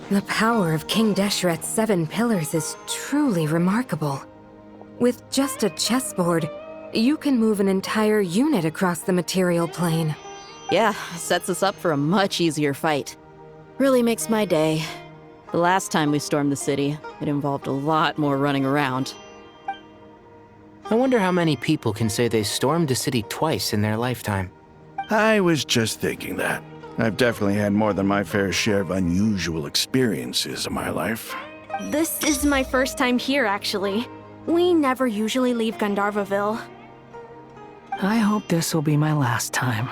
The power of King Deshret's 7 pillars is truly remarkable. With just a chessboard, you can move an entire unit across the material plane. Yeah, sets us up for a much easier fight. Really makes my day. The last time we stormed the city, it involved a lot more running around. I wonder how many people can say they stormed a city twice in their lifetime. I was just thinking that. I've definitely had more than my fair share of unusual experiences in my life. This is my first time here, actually. We never usually leave Gandharvaville. I hope this will be my last time.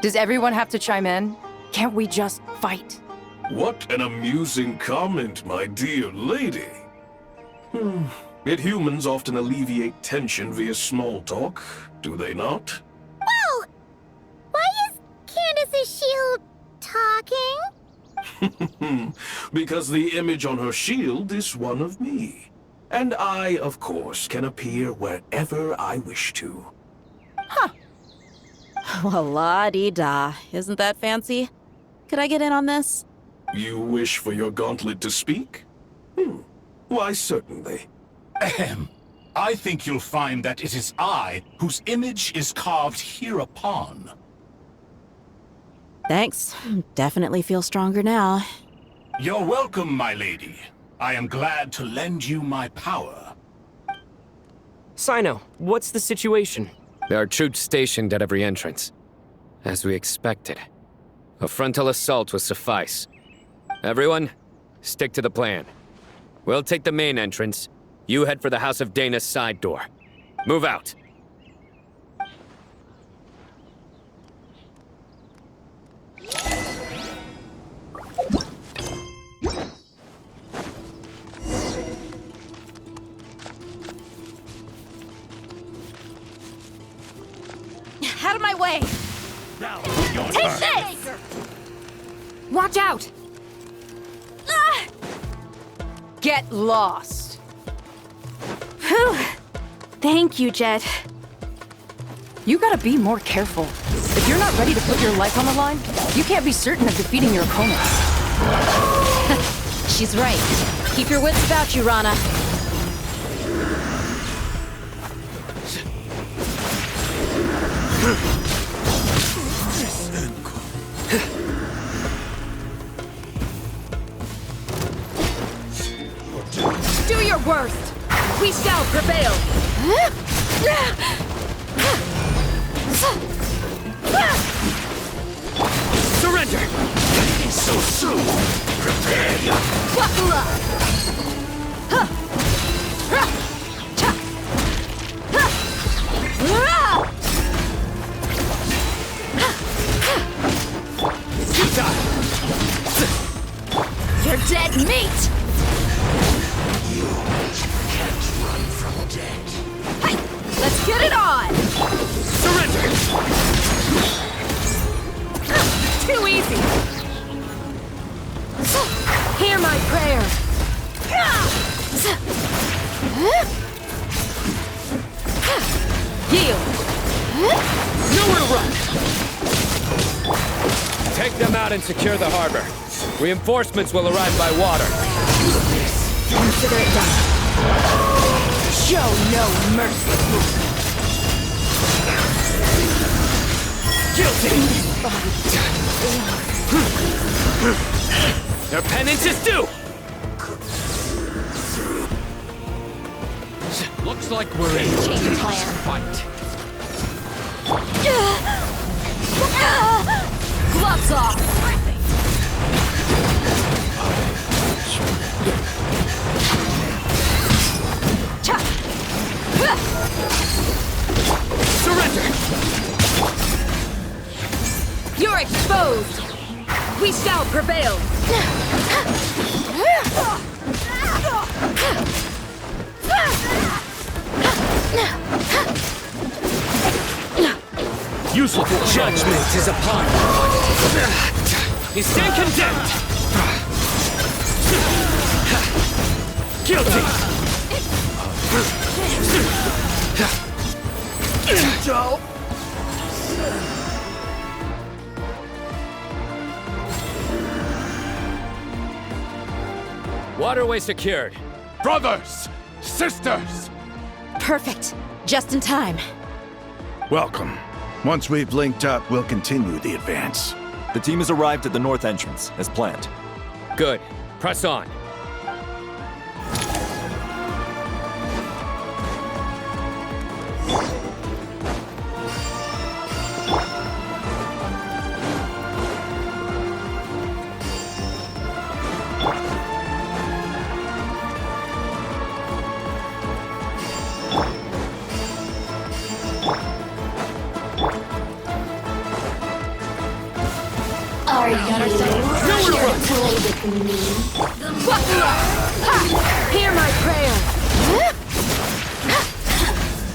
Does everyone have to chime in? Can't we just fight? What an amusing comment, my dear lady. Yet humans often alleviate tension via small talk, do they not? Whoa! Why is Candace's shield talking? Because the image on her shield is one of me. And I, of course, can appear wherever I wish to. Huh. Well, la-dee-da. Isn't that fancy? Could I get in on this? You wish for your gauntlet to speak? Why, certainly. Ahem. I think you'll find that it is I whose image is carved hereupon. Thanks. Definitely feel stronger now. You're welcome, my lady. I am glad to lend you my power. Sino, what's the situation? There are troops stationed at every entrance. As we expected. A frontal assault will suffice. Everyone, stick to the plan. We'll take the main entrance. You head for the House of Dana's side door. Move out. Out of my way! Take this! Watch out! Ah! Get lost! Whew. Thank you, Jet. You gotta be more careful. If you're not ready to put your life on the line, you can't be certain of defeating your opponent. She's right. Keep your wits about you, Rana. Do your worst! We shall prevail! Surrender! So soon! Prepare your... Buckle up! You're dead meat! Let's get it on! Surrender! Too easy! Hear my prayer! Yield! Nowhere to run! Take them out and secure the harbor. Reinforcements will arrive by water. Consider it done. Show no mercy! Guilty! Their penance is due! Looks like we're in Change plan. fight. Gloves off! Surrender! You're exposed! We shall prevail! Useful judgment is upon you. You stand condemned! Guilty! Waterway secured. Brothers! Sisters! Perfect. Just in time. Welcome. Once we've linked up, we'll continue the advance. The team has arrived at the north entrance, as planned. Good. Press on. Hear my prayer.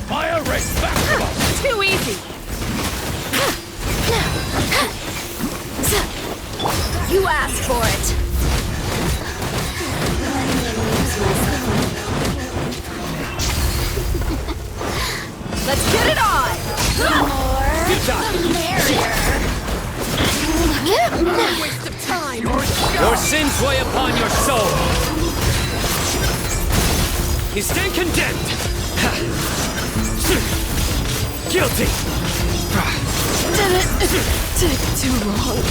Fire rate back! Too easy. You asked for it. Let's get it on. Waste of time. Your sins weigh upon your soul. You stand condemned. Guilty. Did it take too long?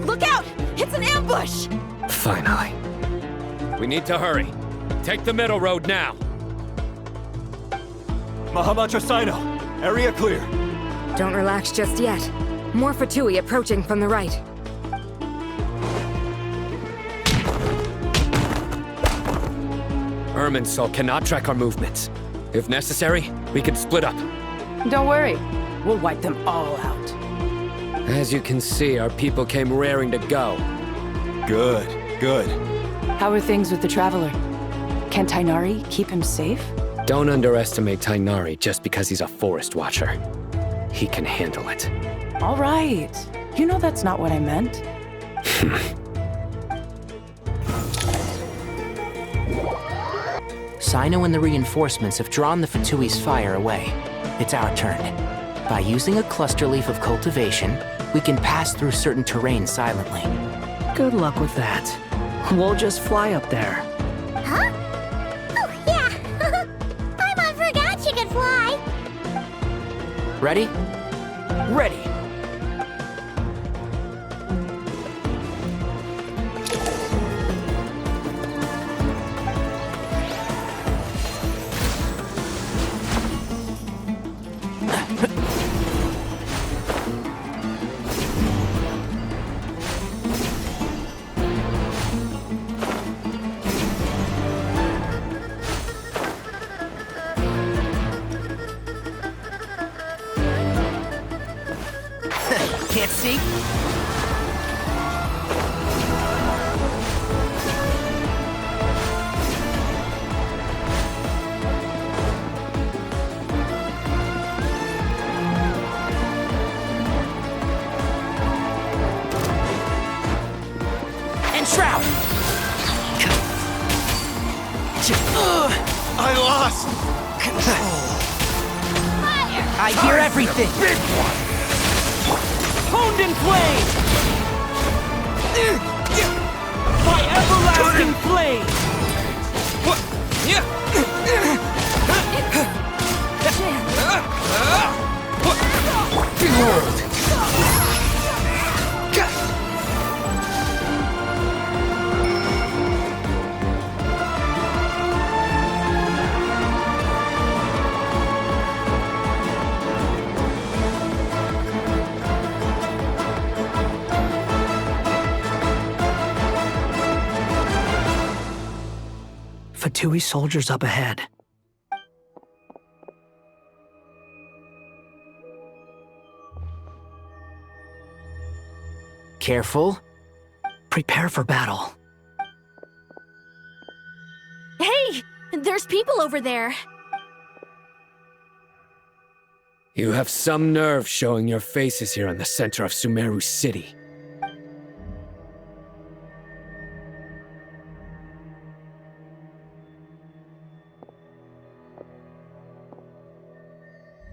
Look out! It's an ambush! Finally. We need to hurry. Take the middle road now. Mahamacha Sino, area clear. Don't relax just yet. More Fatui approaching from the right. Irminsul cannot track our movements. If necessary, we can split up. Don't worry. We'll wipe them all out. As you can see, our people came raring to go. Good, good. How are things with the Traveler? Can Tainari keep him safe? Don't underestimate Tainari just because he's a forest watcher. He can handle it. All right. You know that's not what I meant. Sino and the reinforcements have drawn the Fatui's fire away. It's our turn. By using a cluster leaf of cultivation, we can pass through certain terrain silently. Good luck with that. We'll just fly up there. Huh? Oh, yeah. Paimon forgot she could fly. Ready? Ready! Can't see? And Shroud! I lost control. I hear everything! Big one! Honed in flame! By everlasting flame! Behold! Fatui soldiers up ahead. Careful. Prepare for battle. Hey! There's people over there. You have some nerve showing your faces here in the center of Sumeru City.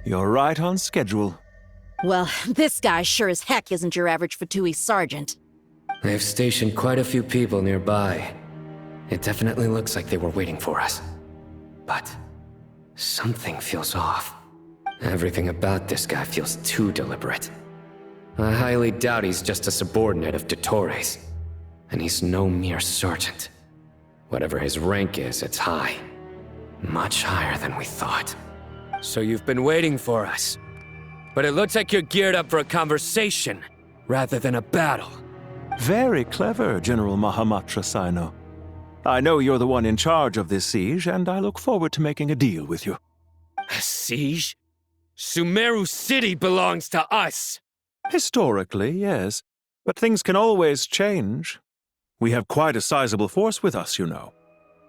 You're right on schedule. Well, this guy sure as heck isn't your average Fatui sergeant. They've stationed quite a few people nearby. It definitely looks like they were waiting for us. But something feels off. Everything about this guy feels too deliberate. I highly doubt he's just a subordinate of Dottore's. And he's no mere sergeant. Whatever his rank is, it's high. Much higher than we thought. So you've been waiting for us. But it looks like you're geared up for a conversation, rather than a battle. Very clever, General Mahamatra Sino. I know you're the one in charge of this siege, and I look forward to making a deal with you. A siege? Sumeru City belongs to us! Historically, yes. But things can always change. We have quite a sizable force with us, you know.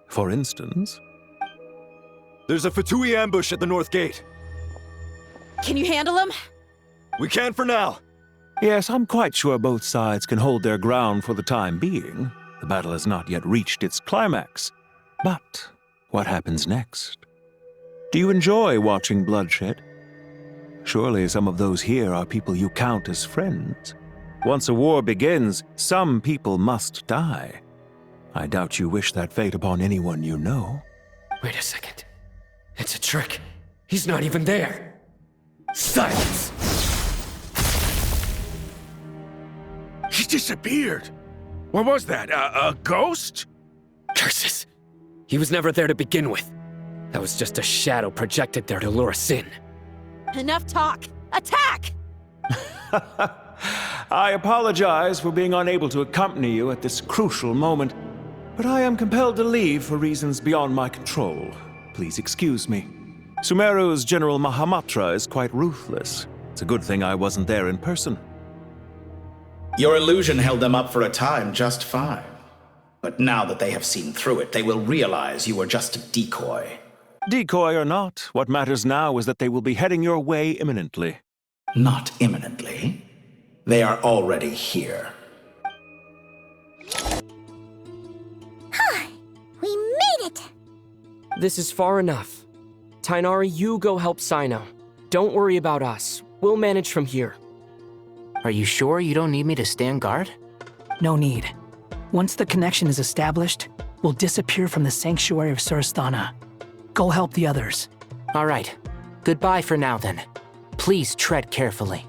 For instance... There's a Fatui ambush at the North Gate. Can you handle him? We can for now. Yes, I'm quite sure both sides can hold their ground for the time being. The battle has not yet reached its climax. But what happens next? Do you enjoy watching bloodshed? Surely some of those here are people you count as friends. Once a war begins, some people must die. I doubt you wish that fate upon anyone you know. Wait a second. It's a trick. He's not even there. Silence! He disappeared. What was that? A ghost? Curses! He was never there to begin with. That was just a shadow projected there to lure us in. Enough talk! Attack! I apologize for being unable to accompany you at this crucial moment, but I am compelled to leave for reasons beyond my control. Please excuse me. Sumeru's General Mahamatra is quite ruthless. It's a good thing I wasn't there in person. Your illusion held them up for a time just fine. But now that they have seen through it, they will realize you were just a decoy. Decoy or not, what matters now is that they will be heading your way imminently. Not imminently. They are already here. We made it! This is far enough. Tainari, you go help Sino. Don't worry about us. We'll manage from here. Are you sure you don't need me to stand guard? No need. Once the connection is established, we'll disappear from the sanctuary of Surasthana. Go help the others. All right. Goodbye for now, then. Please tread carefully.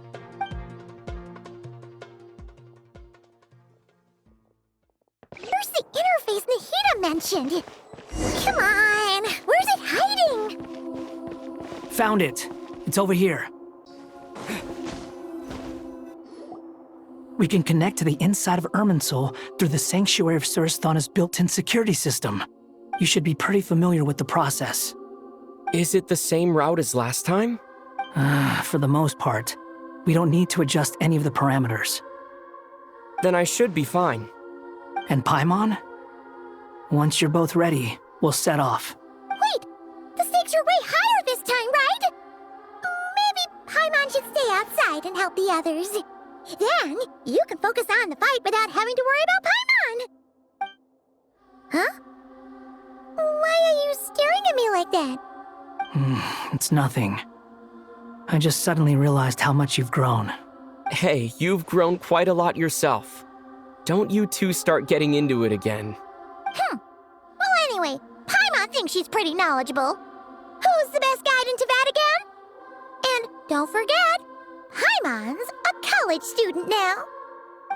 Here's the interface Nahida mentioned. Come on, where's it hiding? Found it. It's over here. We can connect to the inside of Irminsul through the Sanctuary of Surasthana's built-in security system. You should be pretty familiar with the process. Is it the same route as last time? For the most part. We don't need to adjust any of the parameters. Then I should be fine. And Paimon? Once you're both ready, we'll set off. Wait! The stakes are way higher this time, right? Maybe Paimon should stay outside and help the others. Then, you can focus on the fight without having to worry about Paimon! Huh? Why are you staring at me like that? It's nothing. I just suddenly realized how much you've grown. Hey, you've grown quite a lot yourself. Don't you two start getting into it again. Well, anyway, Paimon thinks she's pretty knowledgeable. Who's the best guide in Vatican? And don't forget, Paimon's a college student now.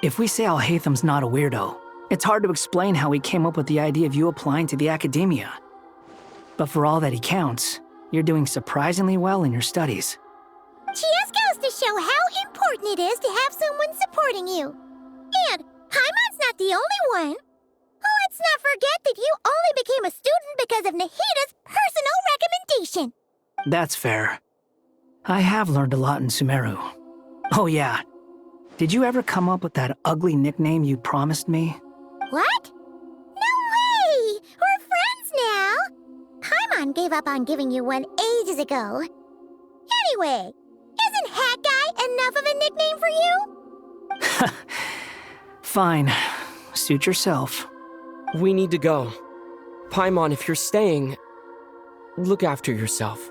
If we say Alhatham's not a weirdo, it's hard to explain how he came up with the idea of you applying to the academia. But for all that he counts, you're doing surprisingly well in your studies. Just goes to show how important it is to have someone supporting you. And Paimon's not the only one. Let's not forget that you only became a student because of Nahida's personal recommendation. That's fair. I have learned a lot in Sumeru. Oh yeah. Did you ever come up with that ugly nickname you promised me? What? No way! We're friends now! Paimon gave up on giving you one ages ago. Anyway, isn't Hat Guy enough of a nickname for you? Fine. Suit yourself. We need to go. Paimon, if you're staying, look after yourself.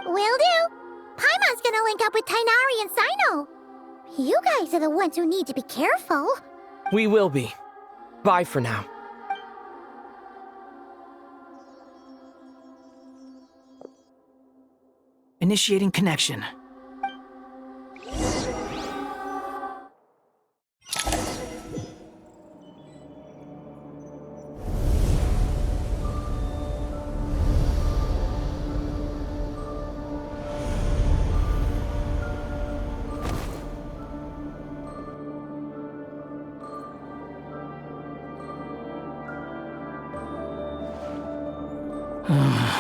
Will do. Paimon's You guys are the ones who need to be careful. We will be. Bye for now. Initiating connection.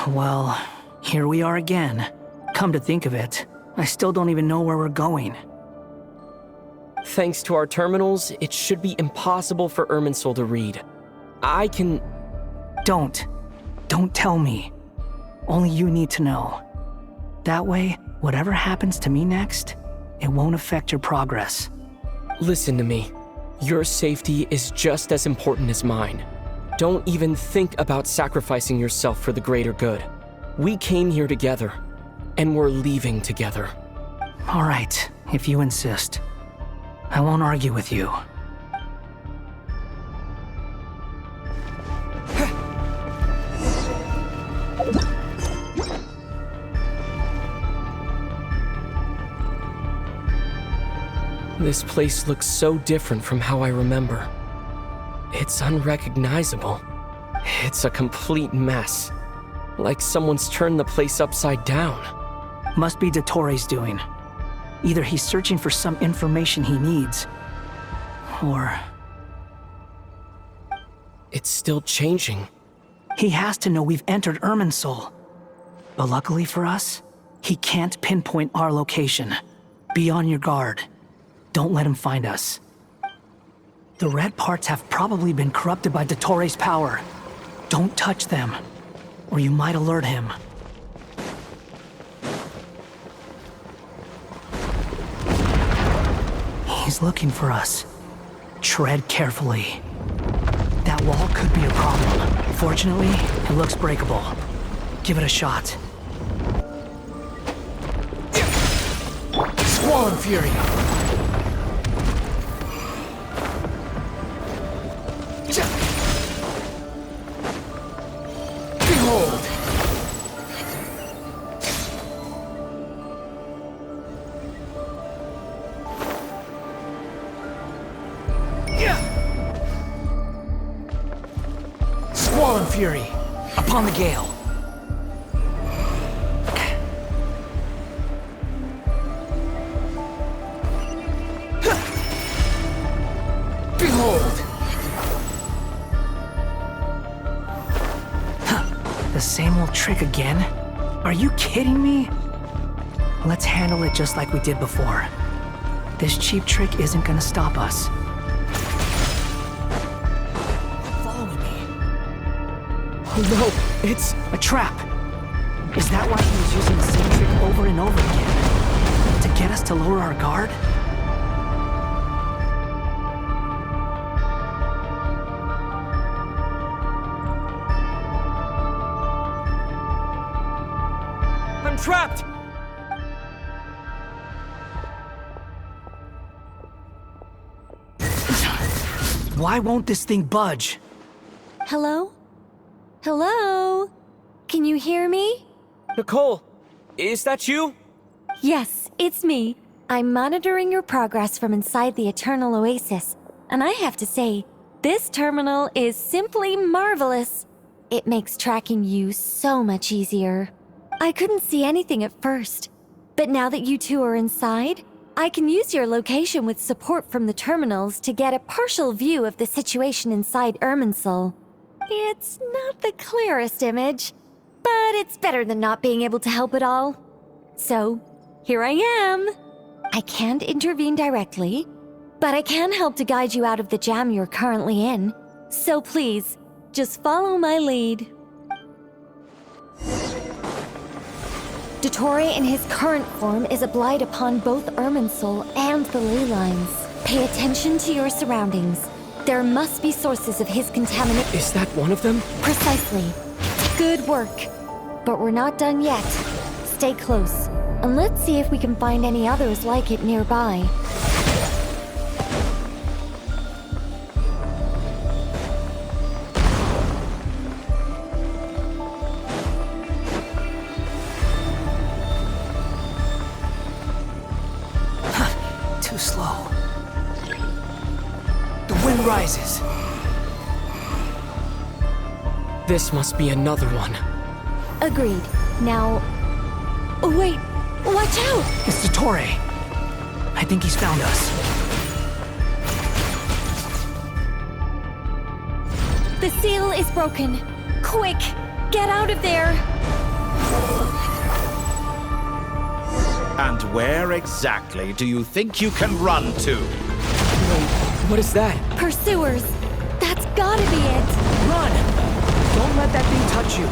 Well, here we are again. Come to think of it, I still don't even know where we're going. Thanks to our terminals, it should be impossible for Irminsul to read. I can... Don't tell me. Only you need to know. That way, whatever happens to me next, it won't affect your progress. Listen to me. Your safety is just as important as mine. Don't even think about sacrificing yourself for the greater good. We came here together, and we're leaving together. All right, if you insist. I won't argue with you. This place looks so different from how I remember. It's unrecognizable. It's a complete mess. Like someone's turned the place upside down. Must be Dottore's doing. Either he's searching for some information he needs, or... It's still changing. He has to know we've entered Irminsul. But luckily for us, he can't pinpoint our location. Be on your guard. Don't let him find us. The red parts have probably been corrupted by Dottore's power. Don't touch them, or you might alert him. He's looking for us. Tread carefully. That wall could be a problem. Fortunately, it looks breakable. Give it a shot. Squall Fury! Behold! Squall Fury! Upon the gale! Behold! The same old trick again? Are you kidding me? Let's handle it just like we did before. This cheap trick isn't gonna stop us. Following me. Oh no, it's a trap. Is that why he was using the same trick over and over again? To get us to lower our guard? I'm trapped! Why won't this thing budge? Hello? Hello? Can you hear me? Nicole, is that you? Yes, it's me. I'm monitoring your progress from inside the Eternal Oasis, and I have to say, this terminal is simply marvelous. It makes tracking you so much easier. I couldn't see anything at first, but now that you two are inside, I can use your location with support from the terminals to get a partial view of the situation inside Irminsul. It's not the clearest image, but it's better than not being able to help at all. So, here I am. I can't intervene directly, but I can help to guide you out of the jam you're currently in. So please, just follow my lead. Dottore in his current form is a blight upon both Irminsul and the ley lines. Pay attention to your surroundings. There must be sources of his contamination. Is that one of them? Precisely. Good work. But we're not done yet. Stay close, and let's see if we can find any others like it nearby. This must be another one. Agreed. Now... Wait! Watch out! It's Dottore. I think he's found us. The seal is broken. Quick! Get out of there! And where exactly do you think you can run to? Wait, what is that? Pursuers! That's gotta be it! Run! Don't let that thing touch you.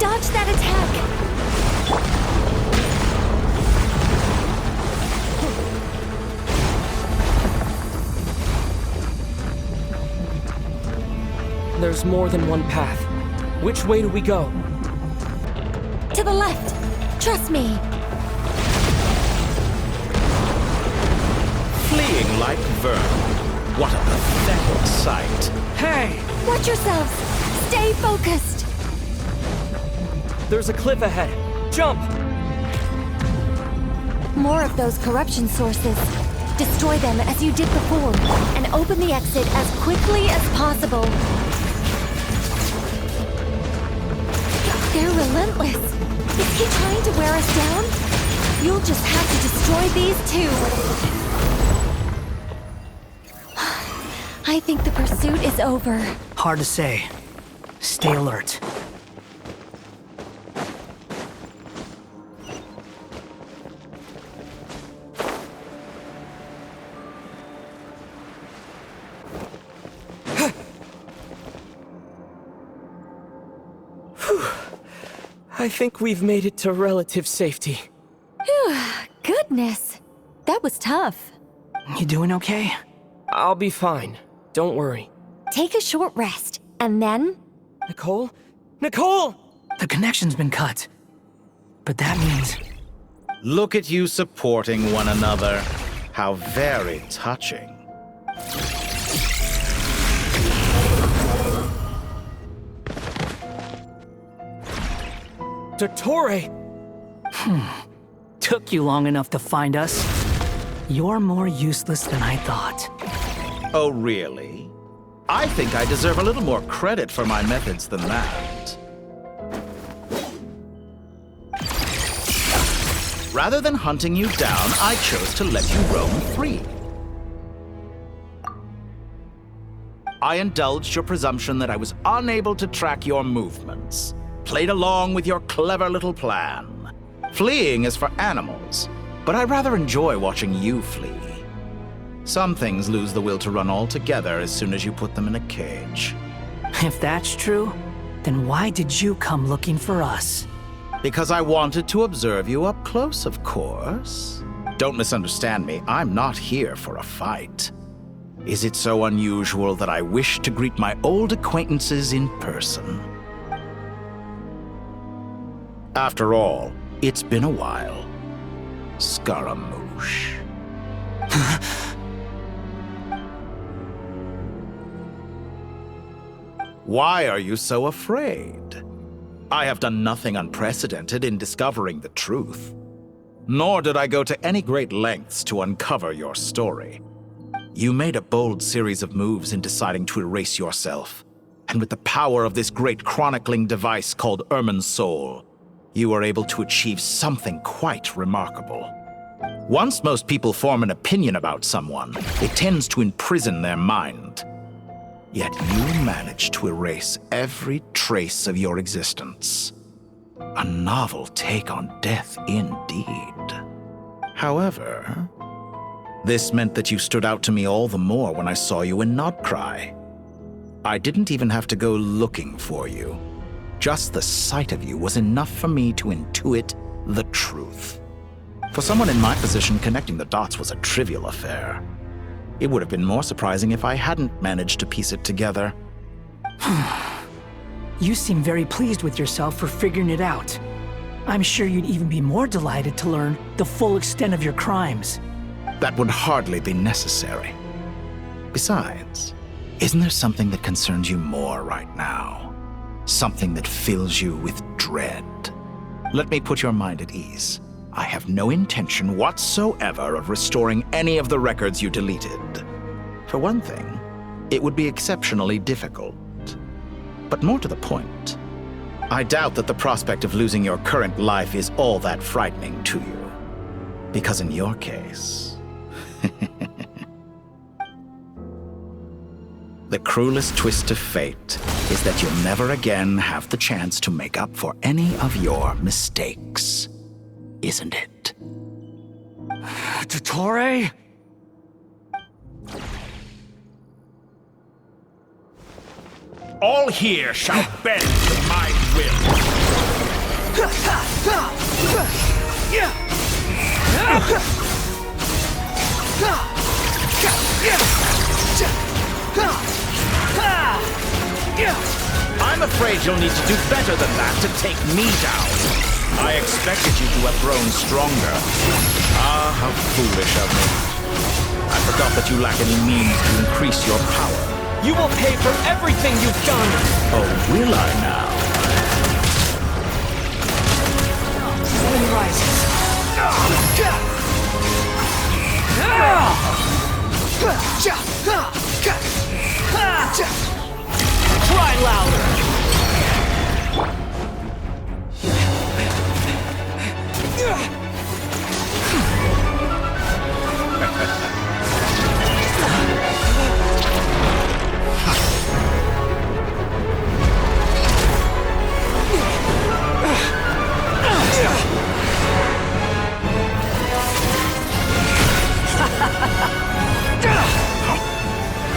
Dodge that attack! There's more than one path. Which way do we go? To the left! Trust me! Fleeing like vermin. What a pathetic sight. Hey! Watch yourselves! Stay focused! There's a cliff ahead. Jump! More of those corruption sources. Destroy them as you did before, and open the exit as quickly as possible. They're relentless. Is he trying to wear us down? You'll just have to destroy these too. I think the pursuit is over. Hard to say. Stay alert. I think we've made it to relative safety. Phew, goodness. That was tough. You doing okay? I'll be fine. Don't worry. Take a short rest, and then... Nicole? Nicole! The connection's been cut. But that means... Look at you supporting one another. How very touching. Dottore! Took you long enough to find us. You're more useless than I thought. Oh, really? I think I deserve a little more credit for my methods than that. Rather than hunting you down, I chose to let you roam free. I indulged your presumption that I was unable to track your movements. Played along with your clever little plan. Fleeing is for animals, but I rather enjoy watching you flee. Some things lose the will to run altogether as soon as you put them in a cage. If that's true, then why did you come looking for us? Because I wanted to observe you up close, of course. Don't misunderstand me, I'm not here for a fight. Is it so unusual that I wish to greet my old acquaintances in person? After all, it's been a while. Scaramouche. Why are you so afraid? I have done nothing unprecedented in discovering the truth. Nor did I go to any great lengths to uncover your story. You made a bold series of moves in deciding to erase yourself. And with the power of this great chronicling device called Irmin's Soul, you are able to achieve something quite remarkable. Once most people form an opinion about someone, it tends to imprison their mind. Yet you managed to erase every trace of your existence. A novel take on death indeed. However, this meant that you stood out to me all the more when I saw you in Nodcry. I didn't even have to go looking for you. Just the sight of you was enough for me to intuit the truth. For someone in my position, connecting the dots was a trivial affair. It would have been more surprising if I hadn't managed to piece it together. You seem very pleased with yourself for figuring it out. I'm sure you'd even be more delighted to learn the full extent of your crimes. That would hardly be necessary. Besides, isn't there something that concerns you more right now? Something that fills you with dread? Let me put your mind at ease. I have no intention whatsoever of restoring any of the records you deleted. For one thing, it would be exceptionally difficult. But more to the point, I doubt that the prospect of losing your current life is all that frightening to you. Because in your case, the cruelest twist of fate is that you'll never again have the chance to make up for any of your mistakes. Isn't it? Dottore? All here shall bend to my will. I'm afraid you'll need to do better than that to take me down. I expected you to have grown stronger. Ah, how foolish of me. I forgot that you lack any means to increase your power. You will pay for everything you've done! Oh, will I now? Sun rises. Cry louder!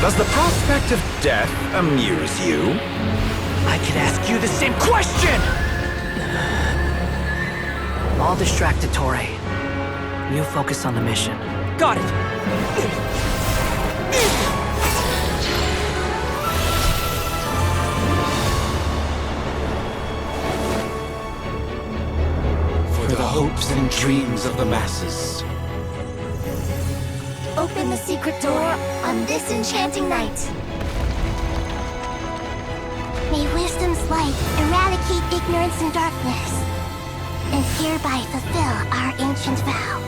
Does the prospect of death amuse you? I could ask you the same question! I'll distract Dottore. You focus on the mission. Got it! For the hopes and dreams of the masses. Open the secret door on this enchanting night. May wisdom's light eradicate ignorance and darkness, and hereby fulfill our ancient vow.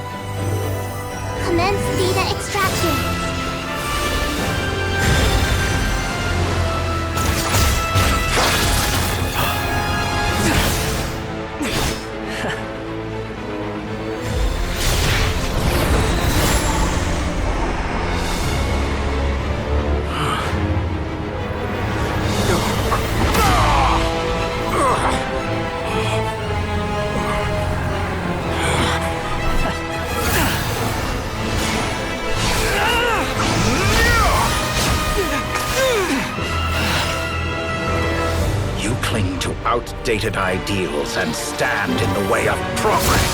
Commence data extraction. Outdated ideals and stand in the way of progress.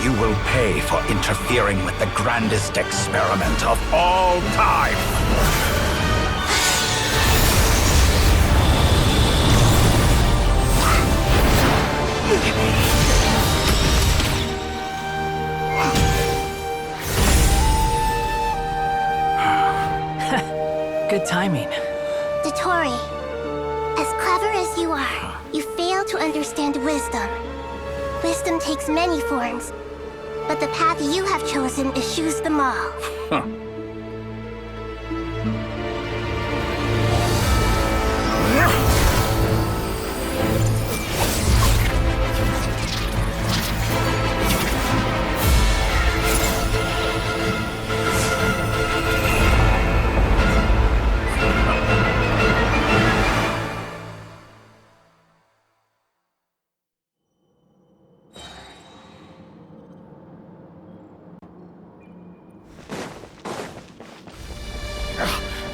You will pay for interfering with the grandest experiment of all time. Good timing. Dottore, as clever as you are, you fail to understand wisdom. Wisdom takes many forms, but the path you have chosen eschews them all. Huh.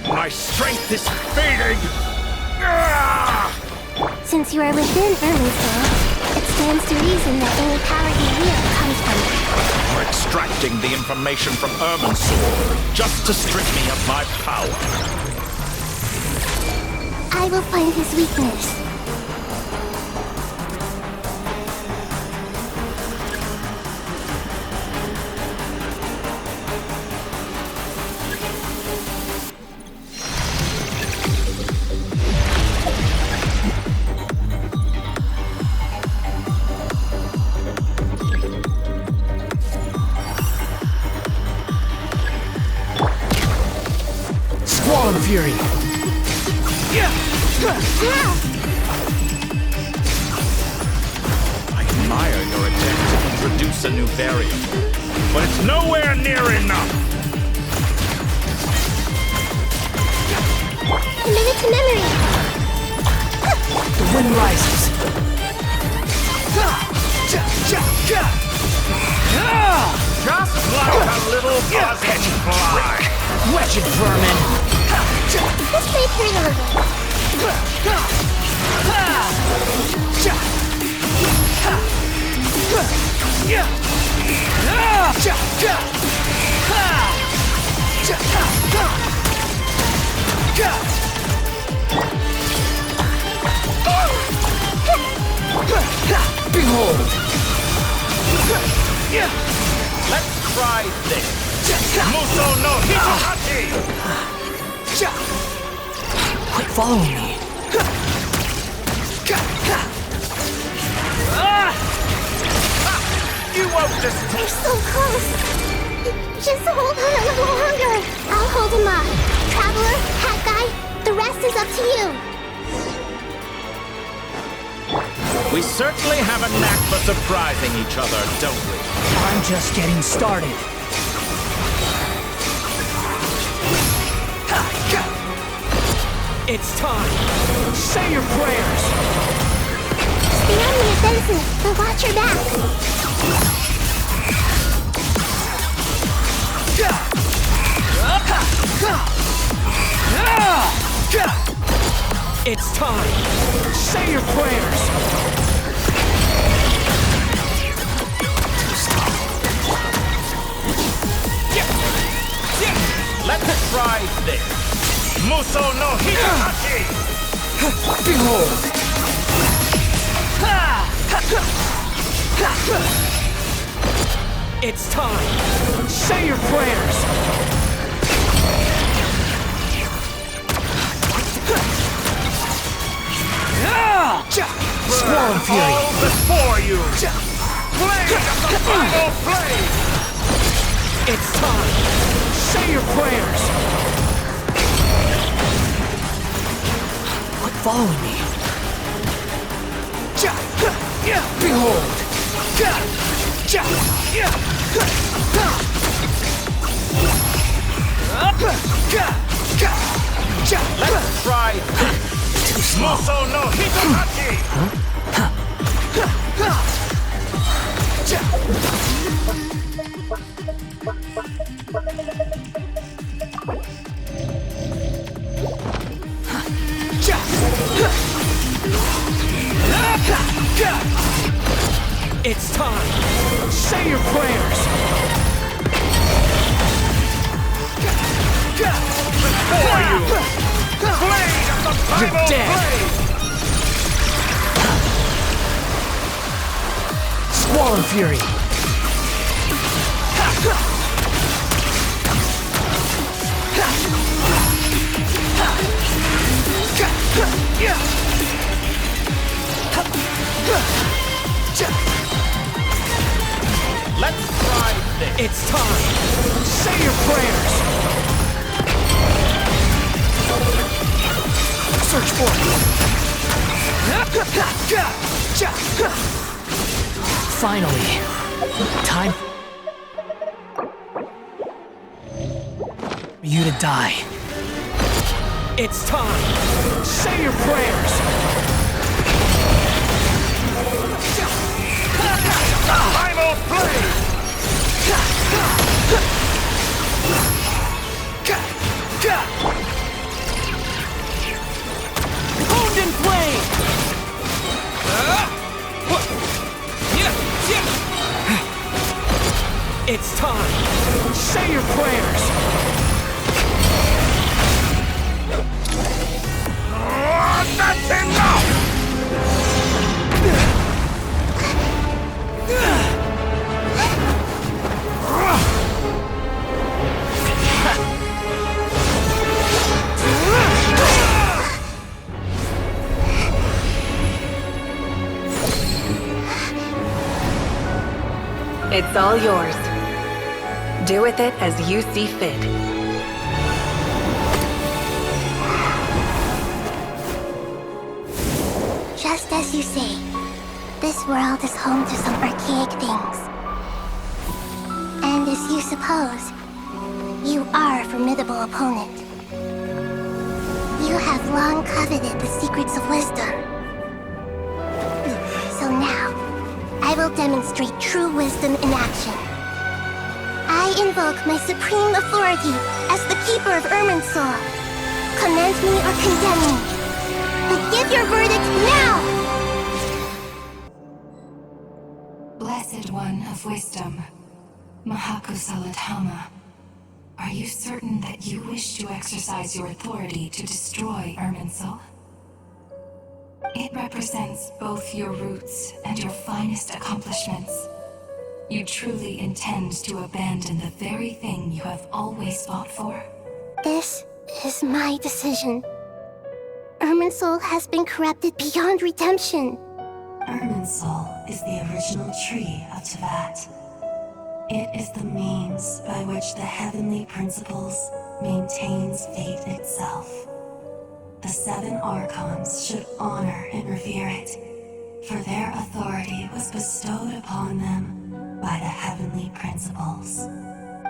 My strength is fading! Since you are within Irminsul, it stands to reason that any power you wield comes from it. You're extracting the information from Irminsul just to strip me of my power. I will find his weakness. Squall and Fury! I admire your attempt to introduce a new variable, but it's nowhere near enough! Commit to memory. The wind rises! Just like a little buzzing fly! Wretched vermin! Let's play through a little bit. Behold! Let's try this! Muso no Hitachi! Quit following me! You won't just... You're so close. Just hold on a little longer. I'll hold him up. Traveler, Hat Guy, the rest is up to you. We certainly have a knack for surprising each other, don't we? I'm just getting started. It's time. Say your prayers. Stay on the offensive, but watch your back. It's time. Say your prayers. Let's try this. Muso no Hitachi! Behold! It's time. Say your prayers. Squall and Fury! All before you! Blade of the final blade! It's time. Say your prayers. Quit following me. Behold! Let's try Muso no Hitachi! It's time. Say your prayers. Before you! Blade of the You're final dead. blade! Squall and Fury! Let's try this. It's time. Say your prayers. Search for it. Finally. Time for you to die. It's time. Say your prayers. Final blade! Honed in flame! It's time. Say your prayers. That's enough! It's all yours. Do with it as you see fit. you say, this world is home to some archaic things. And as you suppose, you are a formidable opponent. You have long coveted the secrets of wisdom. So now, I will demonstrate true wisdom in action. I invoke my supreme authority as the keeper of Irminsul. Commend me or condemn me, but give your verdict now! Blessed One of Wisdom, Mahakusalatama, are you certain that you wish to exercise your authority to destroy Irminsul? It represents both your roots and your finest accomplishments. You truly intend to abandon the very thing you have always fought for? This is my decision. Irminsul has been corrupted beyond redemption. Irminsul is the original tree of Tevat. It is the means by which the heavenly principles maintains fate itself. The 7 Archons should honor and revere it, for their authority was bestowed upon them by the heavenly principles.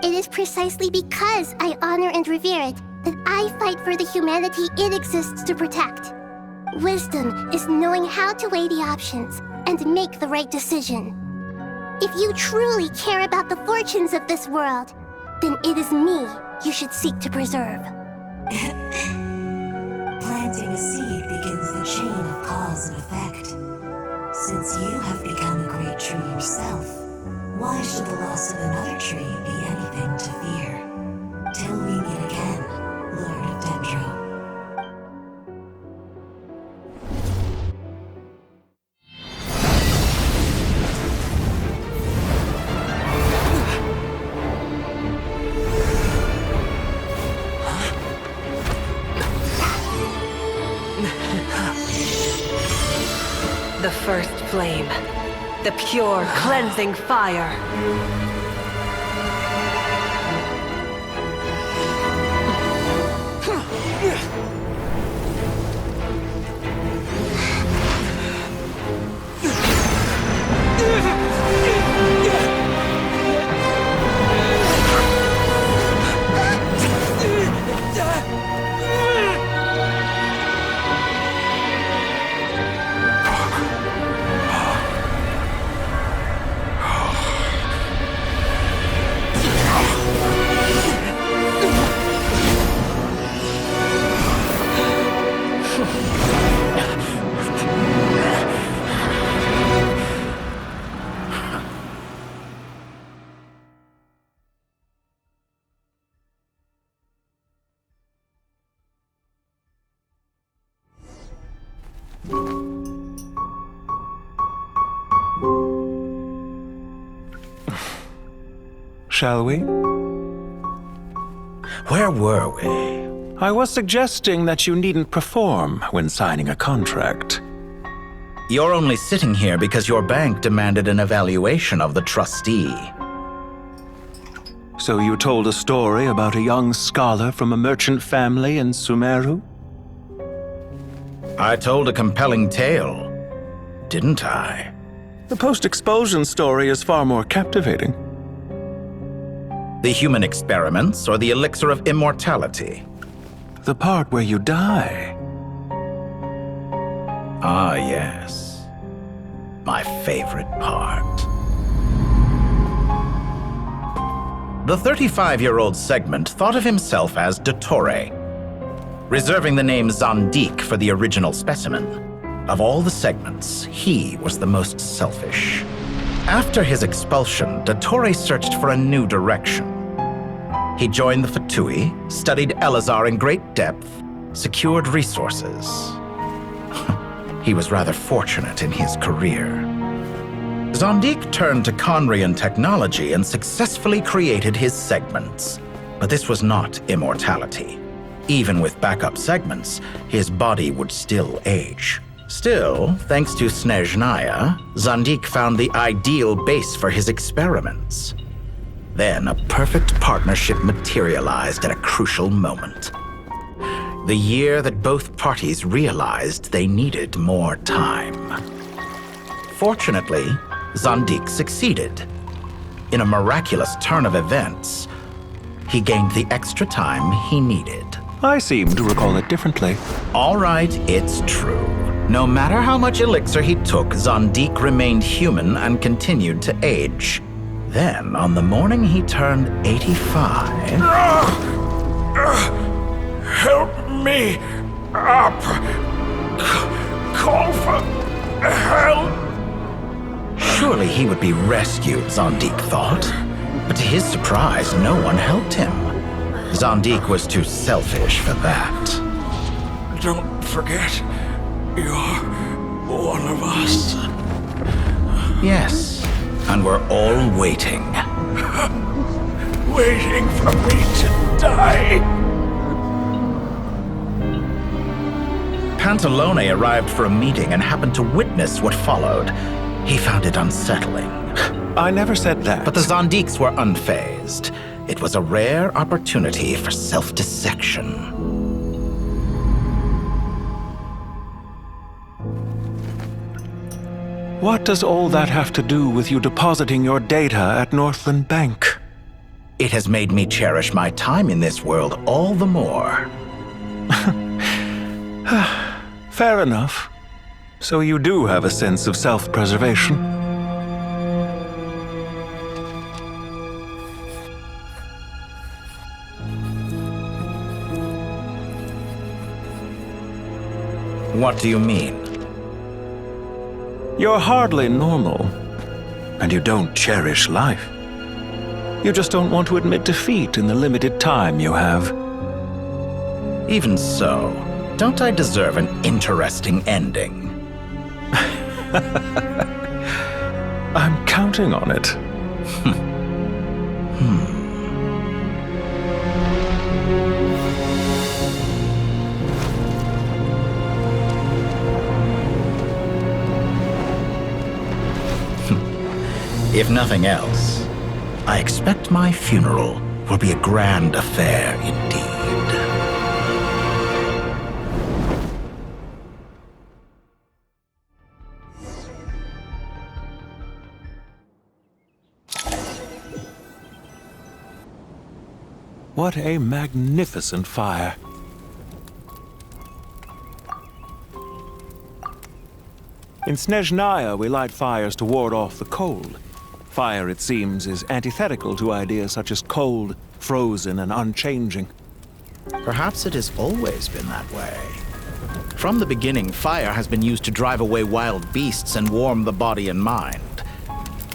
It is precisely because I honor and revere it that I fight for the humanity it exists to protect. Wisdom is knowing how to weigh the options and make the right decision. If you truly care about the fortunes of this world, then it is me you should seek to preserve. Planting a seed begins the chain of cause and effect. Since you have become a great tree yourself, why should the loss of another tree be anything to fear? Till we meet again, Lord of Dendro. The first flame. The pure, cleansing fire. Shall we? Where were we? I was suggesting that you needn't perform when signing a contract. You're only sitting here because your bank demanded an evaluation of the trustee. So you told a story about a young scholar from a merchant family in Sumeru? I told a compelling tale, didn't I? The post-expulsion story is far more captivating. The human experiments or the elixir of immortality? The part where you die. Ah, yes. My favorite part. The 35-year-old Segment thought of himself as Dottore, reserving the name Zondik for the original specimen. Of all the Segments, he was the most selfish. After his expulsion, Dottore searched for a new direction. He joined the Fatui, studied Elazar in great depth, secured resources. He was rather fortunate in his career. Zondik turned to Conrian technology and successfully created his segments. But this was not immortality. Even with backup segments, his body would still age. Still, thanks to Snezhnaya, Zondik found the ideal base for his experiments. Then a perfect partnership materialized at a crucial moment. The year that both parties realized they needed more time. Fortunately, Zondik succeeded. In a miraculous turn of events, he gained the extra time he needed. I seem to recall it differently. All right, it's true. No matter how much elixir he took, Zondik remained human and continued to age. Then, on the morning he turned 85... Help me up! Call for help! Surely he would be rescued, Zondik thought. But to his surprise, no one helped him. Zondik was too selfish for that. Don't forget, you're one of us. Yes, and we're all waiting. Waiting for me to die. Pantalone arrived for a meeting and happened to witness what followed. He found it unsettling. I never said that. But the Zondiks were unfazed. It was a rare opportunity for self-dissection. What does all that have to do with you depositing your data at Northland Bank? It has made me cherish my time in this world all the more. Fair enough. So you do have a sense of self-preservation. What do you mean? You're hardly normal, and you don't cherish life. You just don't want to admit defeat in the limited time you have. Even so, don't I deserve an interesting ending? I'm counting on it. If nothing else, I expect my funeral will be a grand affair indeed. What a magnificent fire. In Snezhnaya, we light fires to ward off the cold. Fire, it seems, is antithetical to ideas such as cold, frozen, and unchanging. Perhaps it has always been that way. From the beginning, fire has been used to drive away wild beasts and warm the body and mind.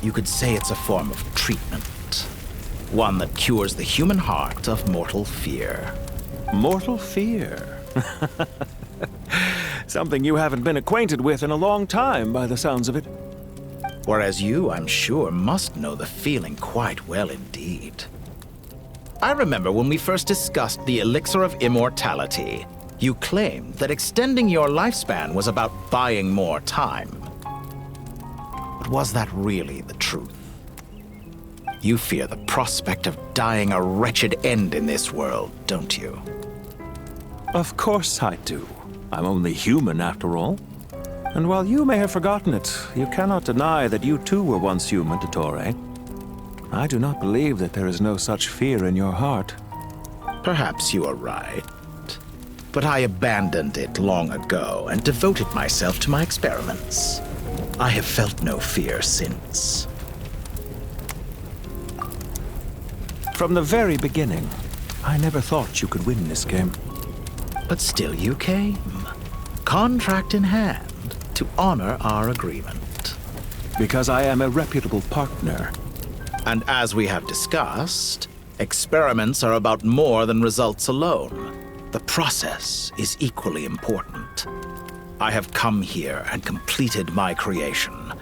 You could say it's a form of treatment. One that cures the human heart of mortal fear. Mortal fear? Something you haven't been acquainted with in a long time, by the sounds of it. Whereas you, I'm sure, must know the feeling quite well indeed. I remember when we first discussed the elixir of immortality, you claimed that extending your lifespan was about buying more time. But was that really the truth? You fear the prospect of dying a wretched end in this world, don't you? Of course I do. I'm only human, after all. And while you may have forgotten it, you cannot deny that you too were once human, Dottore. I do not believe that there is no such fear in your heart. Perhaps you are right. But I abandoned it long ago and devoted myself to my experiments. I have felt no fear since. From the very beginning, I never thought you could win this game. But still you came, contract in hand, to honor our agreement. Because I am a reputable partner. And as we have discussed, experiments are about more than results alone. The process is equally important. I have come here and completed my creation,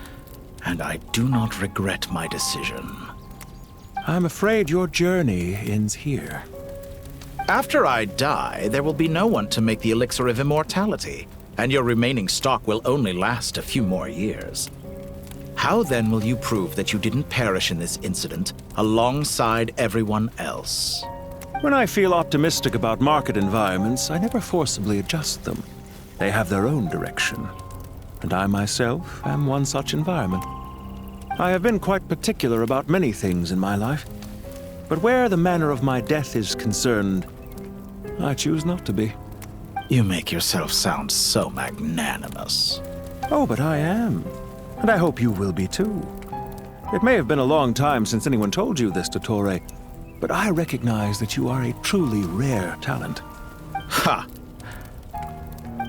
and I do not regret my decision. I'm afraid your journey ends here. After I die, there will be no one to make the elixir of immortality, and your remaining stock will only last a few more years. How then will you prove that you didn't perish in this incident alongside everyone else? When I feel optimistic about market environments, I never forcibly adjust them. They have their own direction. and I myself am one such environment. I have been quite particular about many things in my life, but where the manner of my death is concerned, I choose not to be. You make yourself sound so magnanimous. Oh, but I am, and I hope you will be too. It may have been a long time since anyone told you this, Dottore, but I recognize that you are a truly rare talent. Ha!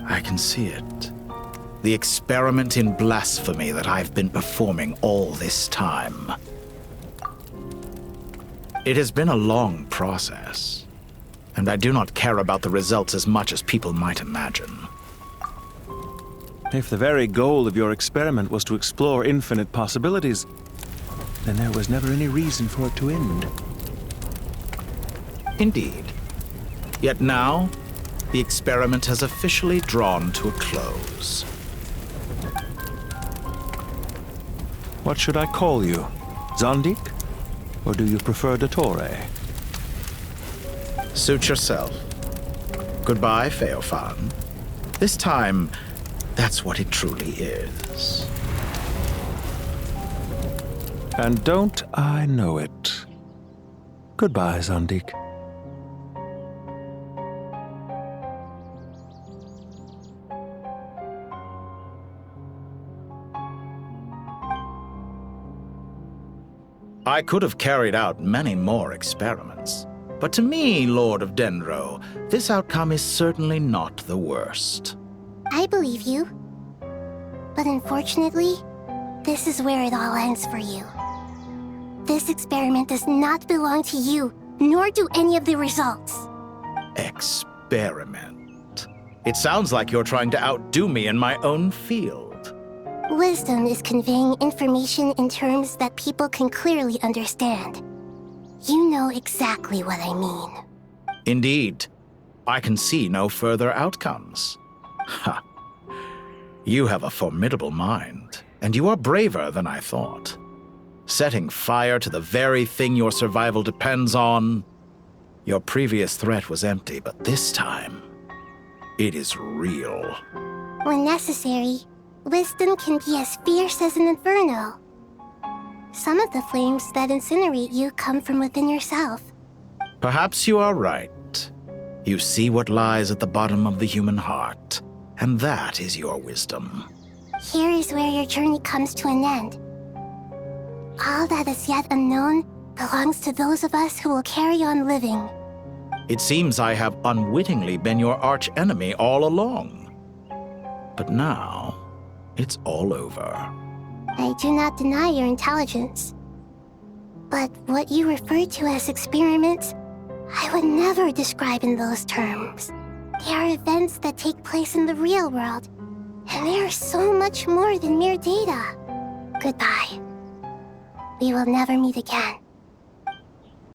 I can see it. The experiment in blasphemy that I've been performing all this time. It has been a long process, and I do not care about the results as much as people might imagine. If the very goal of your experiment was to explore infinite possibilities, then there was never any reason for it to end. Indeed. Yet now, the experiment has officially drawn to a close. What should I call you? Zondik? Or do you prefer Dottore? Suit yourself. Goodbye, Feofan. This time, that's what it truly is. And don't I know it? Goodbye, Zondik. I could have carried out many more experiments, but to me, Lord of Denro, this outcome is certainly not the worst. I believe you. But unfortunately, this is where it all ends for you. This experiment does not belong to you, nor do any of the results. Experiment? It sounds like you're trying to outdo me in my own field. Wisdom is conveying information in terms that people can clearly understand. You know exactly what I mean. Indeed. I can see no further outcomes. Ha. You have a formidable mind, and you are braver than I thought. Setting fire to the very thing your survival depends on. Your previous threat was empty, but this time, it is real. When necessary, wisdom can be as fierce as an inferno. Some of the flames that incinerate you come from within yourself. Perhaps you are right. You see what lies at the bottom of the human heart, and that is your wisdom. Here is where your journey comes to an end. All that is yet unknown belongs to those of us who will carry on living. It seems I have unwittingly been your arch-enemy all along. But now, it's all over. I do not deny your intelligence. But what you refer to as experiments, I would never describe in those terms. They are events that take place in the real world, and they are so much more than mere data. Goodbye. We will never meet again.